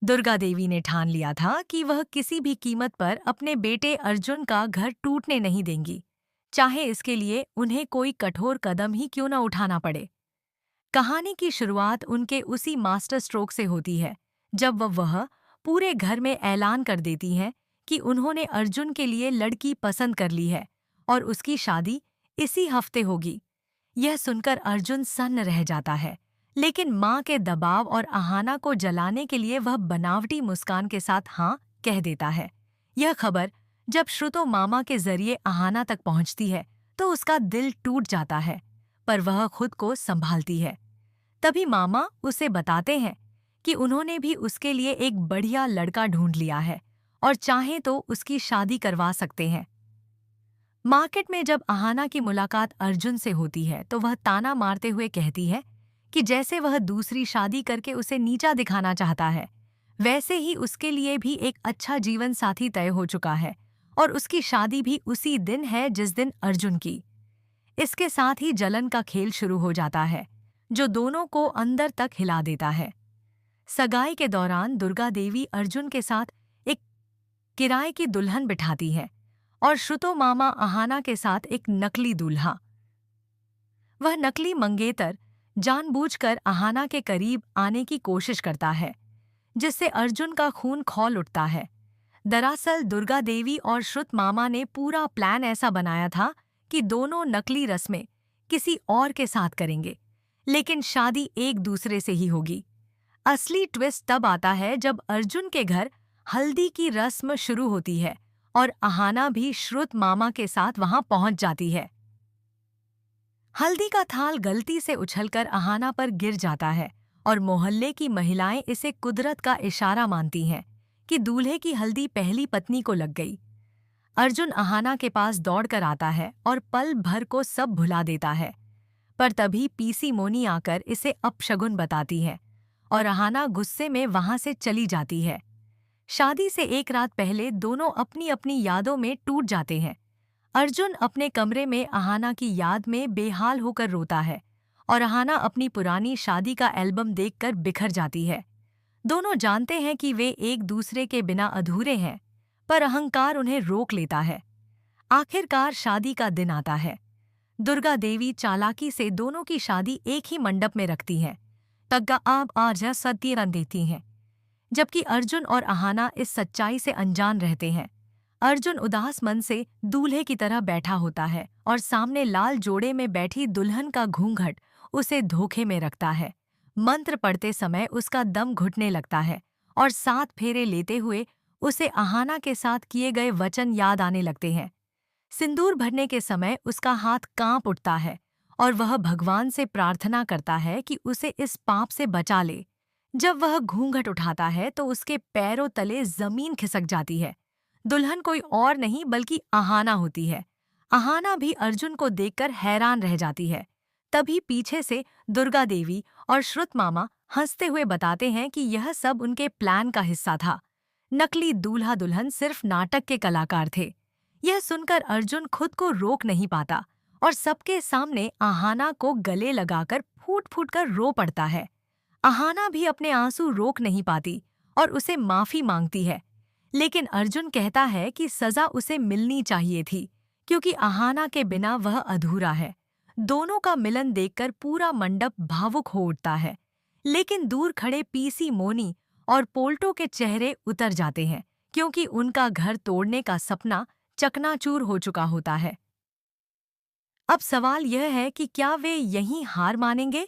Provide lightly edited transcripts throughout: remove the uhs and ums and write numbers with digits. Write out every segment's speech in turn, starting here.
दुर्गा देवी ने ठान लिया था कि वह किसी भी कीमत पर अपने बेटे अर्जुन का घर टूटने नहीं देंगी, चाहे इसके लिए उन्हें कोई कठोर कदम ही क्यों न उठाना पड़े। कहानी की शुरुआत उनके उसी मास्टर स्ट्रोक से होती है, जब वह पूरे घर में ऐलान कर देती हैं कि उन्होंने अर्जुन के लिए लड़की पसंद कर ली है और उसकी शादी इसी हफ्ते होगी। यह सुनकर अर्जुन सन्न रह जाता है, लेकिन माँ के दबाव और अहाना को जलाने के लिए वह बनावटी मुस्कान के साथ हाँ कह देता है। यह खबर जब श्रुतो मामा के जरिए अहाना तक पहुँचती है तो उसका दिल टूट जाता है, पर वह खुद को संभालती है। तभी मामा उसे बताते हैं कि उन्होंने भी उसके लिए एक बढ़िया लड़का ढूंढ लिया है और चाहें तो उसकी शादी करवा सकते हैं। मार्केट में जब अहाना की मुलाकात अर्जुन से होती है तो वह ताना मारते हुए कहती है कि जैसे वह दूसरी शादी करके उसे नीचा दिखाना चाहता है, वैसे ही उसके लिए भी एक अच्छा जीवन साथी तय हो चुका है और उसकी शादी भी उसी दिन है जिस दिन अर्जुन की। इसके साथ ही जलन का खेल शुरू हो जाता है, जो दोनों को अंदर तक हिला देता है। सगाई के दौरान दुर्गा देवी अर्जुन के साथ एक किराए की दुल्हन बिठाती है और श्रुतो मामा अहाना के साथ एक नकली दूल्हा। वह नकली मंगेतर जानबूझकर अहाना के करीब आने की कोशिश करता है, जिससे अर्जुन का खून खौल उठता है। दरअसल दुर्गा देवी और श्रुत मामा ने पूरा प्लान ऐसा बनाया था कि दोनों नकली रस्में किसी और के साथ करेंगे, लेकिन शादी एक दूसरे से ही होगी। असली ट्विस्ट तब आता है जब अर्जुन के घर हल्दी की रस्म शुरू होती है और अहाना भी श्रुत मामा के साथ वहां पहुंच जाती है। हल्दी का थाल गलती से उछलकर अहाना पर गिर जाता है और मोहल्ले की महिलाएं इसे कुदरत का इशारा मानती हैं कि दूल्हे की हल्दी पहली पत्नी को लग गई। अर्जुन अहाना के पास दौड़कर आता है और पल भर को सब भुला देता है, पर तभी पीसी मोनी आकर इसे अपशगुन बताती है और अहाना गुस्से में वहां से चली जाती है। शादी से एक रात पहले दोनों अपनी अपनी यादों में टूट जाते हैं। अर्जुन अपने कमरे में अहाना की याद में बेहाल होकर रोता है और अहाना अपनी पुरानी शादी का एल्बम देखकर बिखर जाती है। दोनों जानते हैं कि वे एक दूसरे के बिना अधूरे हैं, पर अहंकार उन्हें रोक लेता है। आखिरकार शादी का दिन आता है। दुर्गा देवी चालाकी से दोनों की शादी एक ही मंडप में रखती हैं, तग्गा आप आज सत्यरन देती हैं, जबकि अर्जुन और अहाना इस सच्चाई से अनजान रहते हैं। अर्जुन उदास मन से दूल्हे की तरह बैठा होता है और सामने लाल जोड़े में बैठी दुल्हन का घूंघट उसे धोखे में रखता है। मंत्र पढ़ते समय उसका दम घुटने लगता है और 7 फेरे लेते हुए उसे अहाना के साथ किए गए वचन याद आने लगते हैं। सिंदूर भरने के समय उसका हाथ कांप उठता है और वह भगवान से प्रार्थना करता है कि उसे इस पाप से बचा ले। जब वह घूंघट उठाता है तो उसके पैरों तले जमीन खिसक जाती है। दुल्हन कोई और नहीं बल्कि अहाना होती है। अहाना भी अर्जुन को देखकर हैरान रह जाती है। तभी पीछे से दुर्गा देवी और श्रुत मामा हंसते हुए बताते हैं कि यह सब उनके प्लान का हिस्सा था। नकली दूल्हा दुल्हन सिर्फ नाटक के कलाकार थे। यह सुनकर अर्जुन खुद को रोक नहीं पाता और सबके सामने अहाना को गले लगाकर फूट फूट कर रो पड़ता है। अहाना भी अपने आंसू रोक नहीं पाती और उसे माफी मांगती है, लेकिन अर्जुन कहता है कि सजा उसे मिलनी चाहिए थी, क्योंकि अहाना के बिना वह अधूरा है। दोनों का मिलन देखकर पूरा मंडप भावुक हो उठता है, लेकिन दूर खड़े पीसी मोनी और पोल्टो के चेहरे उतर जाते हैं, क्योंकि उनका घर तोड़ने का सपना चकनाचूर हो चुका होता है। अब सवाल यह है कि क्या वे यहीं हार मानेंगे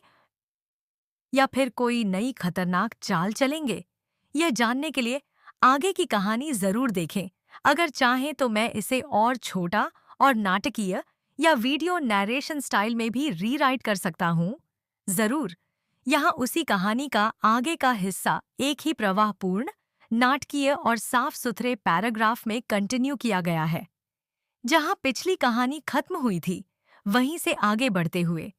या फिर कोई नई खतरनाक चाल चलेंगे? यह जानने के लिए आगे की कहानी जरूर देखें। अगर चाहें तो मैं इसे और छोटा और नाटकीय या वीडियो नैरेशन स्टाइल में भी रीराइट कर सकता हूँ। जरूर। यहाँ उसी कहानी का आगे का हिस्सा एक ही प्रवाहपूर्ण, नाटकीय और साफ सुथरे पैराग्राफ में कंटिन्यू किया गया है। जहाँ पिछली कहानी खत्म हुई थी, वहीं से आगे बढ़ते हुए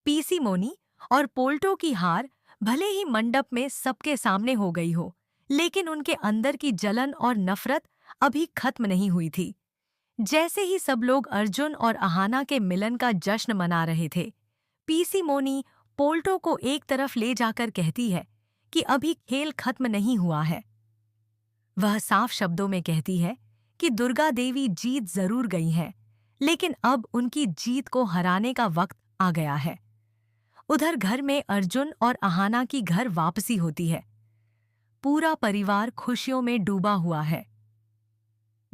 पीसी मोनी और पोल्टो की हार भले ही मंडप में सबके सामने हो गई हो, लेकिन उनके अंदर की जलन और नफरत अभी खत्म नहीं हुई थी। जैसे ही सब लोग अर्जुन और अहाना के मिलन का जश्न मना रहे थे, पीसी मोनी पोल्टो को एक तरफ ले जाकर कहती है कि अभी खेल खत्म नहीं हुआ है। वह साफ शब्दों में कहती है कि दुर्गा देवी जीत जरूर गई हैं, लेकिन अब उनकी जीत को हराने का वक्त आ गया है। उधर घर में अर्जुन और अहाना की घर वापसी होती है। पूरा परिवार खुशियों में डूबा हुआ है।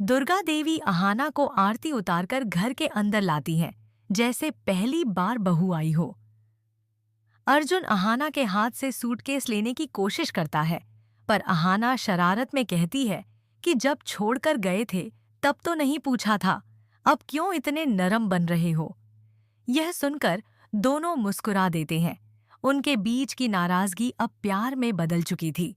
दुर्गा देवी अहाना को आरती उतारकर घर के अंदर लाती हैं, जैसे पहली बार बहू आई हो। अर्जुन अहाना के हाथ से सूटकेस लेने की कोशिश करता है, पर अहाना शरारत में कहती है कि जब छोड़कर गए थे तब तो नहीं पूछा था, अब क्यों इतने नरम बन रहे हो। यह सुनकर दोनों मुस्कुरा देते हैं। उनके बीच की नाराजगी अब प्यार में बदल चुकी थी।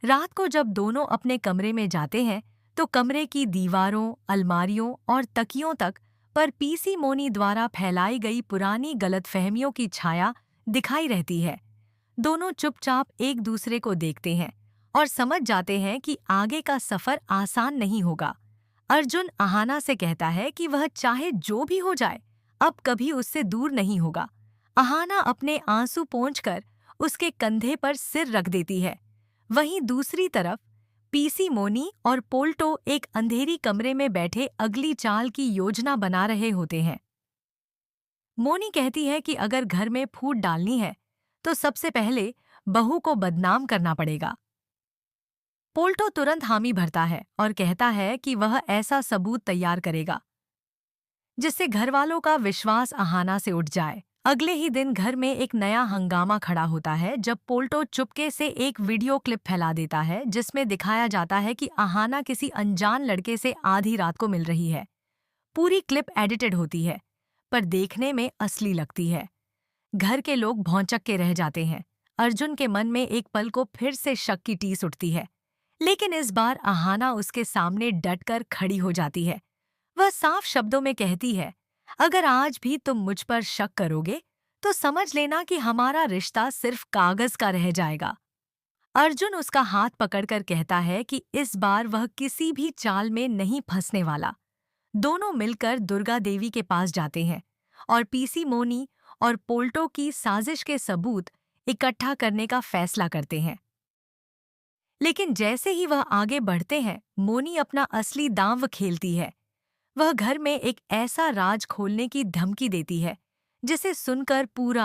रात को जब दोनों अपने कमरे में जाते हैं तो कमरे की दीवारों, अलमारियों और तकियों तक पर पीसी मोनी द्वारा फैलाई गई पुरानी गलतफहमियों की छाया दिखाई रहती है। दोनों चुपचाप एक दूसरे को देखते हैं और समझ जाते हैं कि आगे का सफर आसान नहीं होगा। अर्जुन अहाना से कहता है कि वह चाहे जो भी हो जाए, अब कभी उससे दूर नहीं होगा। अहाना अपने आंसू पोंछकर उसके कंधे पर सिर रख देती है। वहीं दूसरी तरफ पीसी मोनी और पोल्टो एक अंधेरी कमरे में बैठे अगली चाल की योजना बना रहे होते हैं। मोनी कहती है कि अगर घर में फूट डालनी है तो सबसे पहले बहू को बदनाम करना पड़ेगा। पोल्टो तुरंत हामी भरता है और कहता है कि वह ऐसा सबूत तैयार करेगा जिससे घरवालों का विश्वास अहाना से उठ जाए। अगले ही दिन घर में एक नया हंगामा खड़ा होता है जब पोल्टो चुपके से एक वीडियो क्लिप फैला देता है जिसमें दिखाया जाता है कि अहाना किसी अनजान लड़के से आधी रात को मिल रही है। पूरी क्लिप एडिटेड होती है, पर देखने में असली लगती है। घर के लोग भौंचक के रह जाते हैं। अर्जुन के मन में एक पल को फिर से शक की टीस उठती है, लेकिन इस बार अहाना उसके सामने डटकर खड़ी हो जाती है। वह साफ शब्दों में कहती है, अगर आज भी तुम मुझ पर शक करोगे तो समझ लेना कि हमारा रिश्ता सिर्फ कागज का रह जाएगा। अर्जुन उसका हाथ पकड़कर कहता है कि इस बार वह किसी भी चाल में नहीं फंसने वाला। दोनों मिलकर दुर्गा देवी के पास जाते हैं और पीसी मोनी और पोल्टो की साजिश के सबूत इकट्ठा करने का फैसला करते हैं। लेकिन जैसे ही वह आगे बढ़ते हैं, मोनी अपना असली दांव खेलती है। वह घर में एक ऐसा राज खोलने की धमकी देती है जिसे सुनकर पूरा